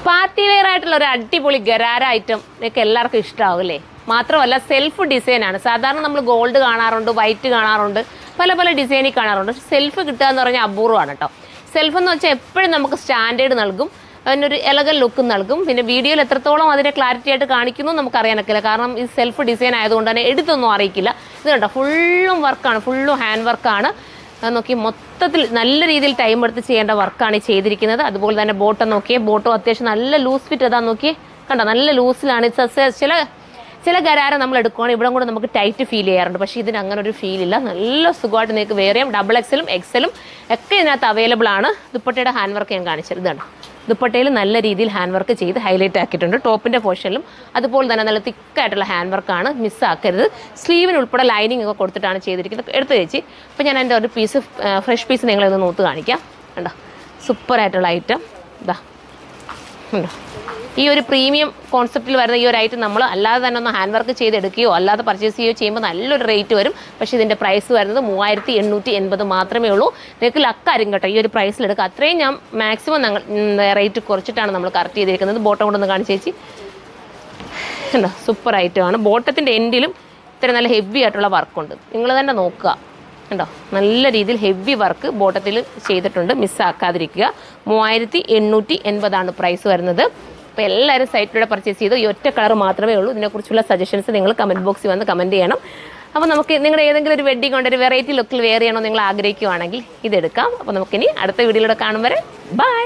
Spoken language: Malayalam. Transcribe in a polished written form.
പാർട്ടി വെയർ ആയിട്ടുള്ള ഒരു അടിപൊളി ഗരാര ഐറ്റം ഒക്കെ എല്ലാവർക്കും ഇഷ്ടമാവും അല്ലേ? മാത്രമല്ല സെൽഫ് ഡിസൈനാണ്. സാധാരണ നമ്മൾ ഗോൾഡ് കാണാറുണ്ട്, വൈറ്റ് കാണാറുണ്ട്, പല പല ഡിസൈനിൽ കാണാറുണ്ട്. പക്ഷെ സെൽഫ് കിട്ടുക എന്ന് പറഞ്ഞാൽ അപൂർവമാണ് കേട്ടോ. സെൽഫ് എന്ന് വെച്ചാൽ എപ്പോഴും നമുക്ക് സ്റ്റാൻഡേർഡ് നൽകും, അതിനൊരു എലഗൻ ലുക്ക് നൽകും. പിന്നെ വീഡിയോയിൽ എത്രത്തോളം അതിനെ ക്ലാരിറ്റി ആയിട്ട് കാണിക്കുന്നു നമുക്കറിയാനൊക്കില്ല, കാരണം ഈ സെൽഫ് ഡിസൈൻ ആയതുകൊണ്ട് തന്നെ എടുത്തൊന്നും അറിയിക്കില്ല. ഇത് കണ്ടോ, ഫുള്ളും വർക്കാണ്, ഫുള്ളും ഹാൻഡ് വർക്കാണ്. നോക്കി മൊത്തത്തിൽ നല്ല രീതിയിൽ ടൈം എടുത്ത് ചെയ്യേണ്ട വർക്കാണ് ഈ ചെയ്തിരിക്കുന്നത്. അതുപോലെ തന്നെ ബോട്ടം നോക്കിയേ, ബോട്ടം അത്യാവശ്യം നല്ല ലൂസ് ഫിറ്റ് അതാ നോക്കിയേ, കണ്ടോ നല്ല ലൂസിലാണ്. ചില ഗരാര നമ്മൾ എടുക്കുകയാണെങ്കിൽ ഇവിടെ കൂടെ നമുക്ക് ടൈറ്റ് ഫീൽ ചെയ്യാറുണ്ട്, പക്ഷേ ഇതിന് അങ്ങനെ ഒരു ഫീലില്ല. നല്ല സുഖമായിട്ട് നിങ്ങൾക്ക് വേറെയും ഡബിൾ എക്സലും എക്സലും ഒക്കെ ഇതിനകത്ത് അവൈലബിൾ ആണ്. ദുപ്പട്ടയുടെ ഹാൻഡ് വർക്ക് ഞാൻ കാണിച്ചത് ഇതാണ്. ദുപ്പട്ടയിൽ നല്ല രീതിയിൽ ഹാൻഡ് വർക്ക് ചെയ്ത് ഹൈലൈറ്റ് ആക്കിയിട്ടുണ്ട്. ടോപ്പിൻ്റെ പോർഷനിലും അതുപോലെ തന്നെ നല്ല തിക്കായിട്ടുള്ള ഹാൻഡ് വർക്കാണ്, മിസ്സാക്കരുത്. സ്ലീവിന് ഉൾപ്പെടെ ലൈനിങ് ഒക്കെ കൊടുത്തിട്ടാണ് ചെയ്തിരിക്കുന്നത്. എടുത്ത് വെച്ച് അപ്പോൾ ഞാൻ എൻ്റെ ഒരു പീസ് ഫ്രഷ് പീസ് നിങ്ങളൊന്ന് നോത്ത് കാണിക്കാം. കണ്ടോ സൂപ്പറായിട്ടുള്ള ഐറ്റം ഇതാ ഉണ്ടോ. ഈ ഒരു പ്രീമിയം കോൺസെപ്റ്റിൽ വരുന്ന ഈ ഒരു ഐറ്റം നമ്മൾ അല്ലാതെ തന്നെ ഒന്ന് ഹാൻഡ് വർക്ക് ചെയ്തെടുക്കുകയോ അല്ലാതെ പർച്ചേസ് ചെയ്യുകയോ ചെയ്യുമ്പോൾ നല്ലൊരു റേറ്റ് വരും. പക്ഷേ ഇതിൻ്റെ പ്രൈസ് വരുന്നത് 3880 മാത്രമേ ഉള്ളൂ. നിങ്ങൾക്ക് ലക്കാരും കേട്ടോ ഈ ഒരു പ്രൈസിലെടുക്കുക. അത്രയും ഞാൻ മാക്സിമം റേറ്റ് കുറച്ചിട്ടാണ് നമ്മൾ കറക്റ്റ് ചെയ്തിരിക്കുന്നത്. ബോട്ടം കൊണ്ടൊന്ന് കാണിച്ച് ചേച്ചി ഉണ്ടോ, സൂപ്പർ ഐറ്റമാണ്. ബോട്ടത്തിൻ്റെ എൻഡിലും ഇത്ര നല്ല ഹെവി ആയിട്ടുള്ള വർക്കുണ്ട്, നിങ്ങൾ തന്നെ നോക്കുക കണ്ടോ. നല്ല രീതിയിൽ ഹെവി വർക്ക് ബോട്ടത്തിൽ ചെയ്തിട്ടുണ്ട്, മിസ്സാക്കാതിരിക്കുക. 3880 പ്രൈസ് വരുന്നത്. അപ്പോൾ എല്ലാവരും സൈറ്റിലൂടെ പർച്ചേസ് ചെയ്തു. ഈ ഒറ്റ കളർ മാത്രമേ ഉള്ളൂ. ഇതിനെക്കുറിച്ചുള്ള സജഷൻസ് നിങ്ങൾ കമൻറ്റ് ബോക്സിൽ വന്ന് കമൻറ്റ് ചെയ്യണം. അപ്പോൾ നമുക്ക് നിങ്ങളുടെ ഏതെങ്കിലും ഒരു വെഡ്ഡിംഗ് കൊണ്ട് ഒരു വെറൈറ്റി ലുക്കിൽ വെയർ ചെയ്യണോ നിങ്ങൾ ആഗ്രഹിക്കുകയാണെങ്കിൽ ഇതെടുക്കാം. അപ്പോൾ നമുക്കിനി അടുത്ത വീഡിയോയിലൂടെ കാണും വരെ ബൈ.